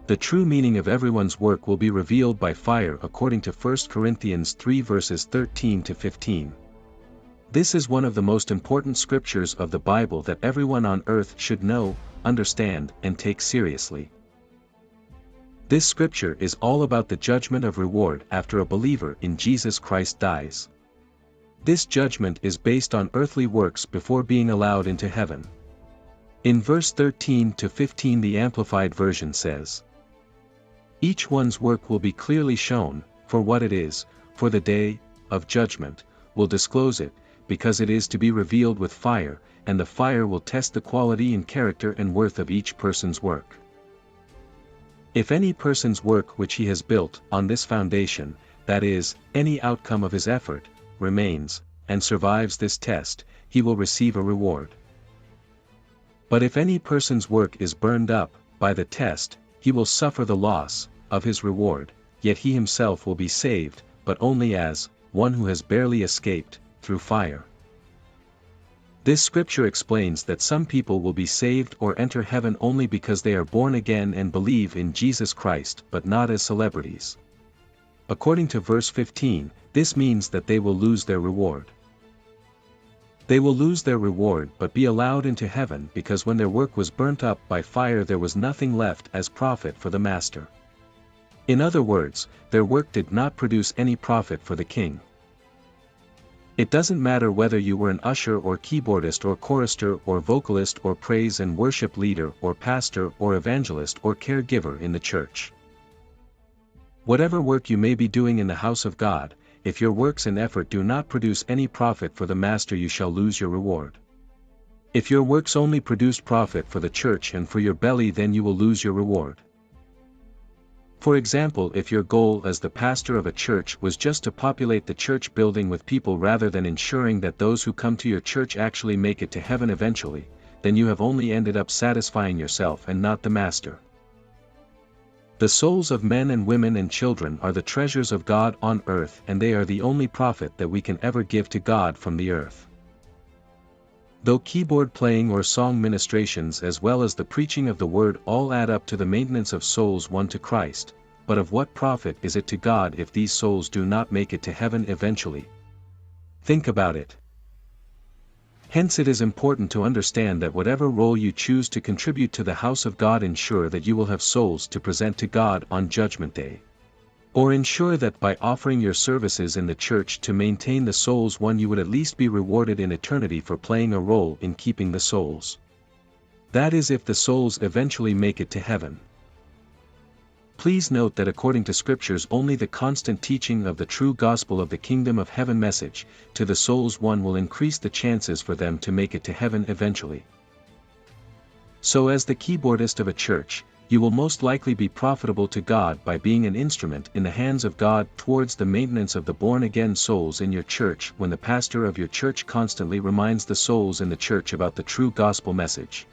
The true meaning of everyone's work will be revealed by fire according to 1 Corinthians 3 verses 13 to 15. This is one of the most important scriptures of the Bible that everyone on earth should know, understand, and take seriously. This scripture is all about the judgment of reward after a believer in Jesus Christ dies. This judgment is based on earthly works before being allowed into heaven. In verse 13 to 15 the Amplified Version says, "Each one's work will be clearly shown, for what it is, for the day of judgment will disclose it, because it is to be revealed with fire, and the fire will test the quality and character and worth of each person's work. If any person's work which he has built on this foundation, that is, any outcome of his effort, remains, and survives this test, he will receive a reward. But if any person's work is burned up by the test, he will suffer the loss of his reward, yet he himself will be saved, but only as one who has barely escaped through fire." This scripture explains that some people will be saved or enter heaven only because they are born again and believe in Jesus Christ, but not as celebrities. According to verse 15, this means that they will lose their reward. They will lose their reward but be allowed into heaven because when their work was burnt up by fire there was nothing left as profit for the master. In other words, their work did not produce any profit for the king. It doesn't matter whether you were an usher or keyboardist or chorister or vocalist or praise and worship leader or pastor or evangelist or caregiver in the church. Whatever work you may be doing in the house of God, if your works and effort do not produce any profit for the master, you shall lose your reward. If your works only produced profit for the church and for your belly, then you will lose your reward. For example, if your goal as the pastor of a church was just to populate the church building with people rather than ensuring that those who come to your church actually make it to heaven eventually, then you have only ended up satisfying yourself and not the master. The souls of men and women and children are the treasures of God on earth, and they are the only profit that we can ever give to God from the earth. Though keyboard playing or song ministrations as well as the preaching of the word all add up to the maintenance of souls won to Christ, but of what profit is it to God if these souls do not make it to heaven eventually? Think about it. Hence it is important to understand that whatever role you choose to contribute to the house of God, ensure that you will have souls to present to God on Judgment Day. Or ensure that by offering your services in the church to maintain the souls won, you would at least be rewarded in eternity for playing a role in keeping the souls. That is, if the souls eventually make it to heaven. Please note that according to scriptures, only the constant teaching of the true gospel of the kingdom of heaven message to the souls won will increase the chances for them to make it to heaven eventually. So as the keyboardist of a church, you will most likely be profitable to God by being an instrument in the hands of God towards the maintenance of the born-again souls in your church when the pastor of your church constantly reminds the souls in the church about the true gospel message.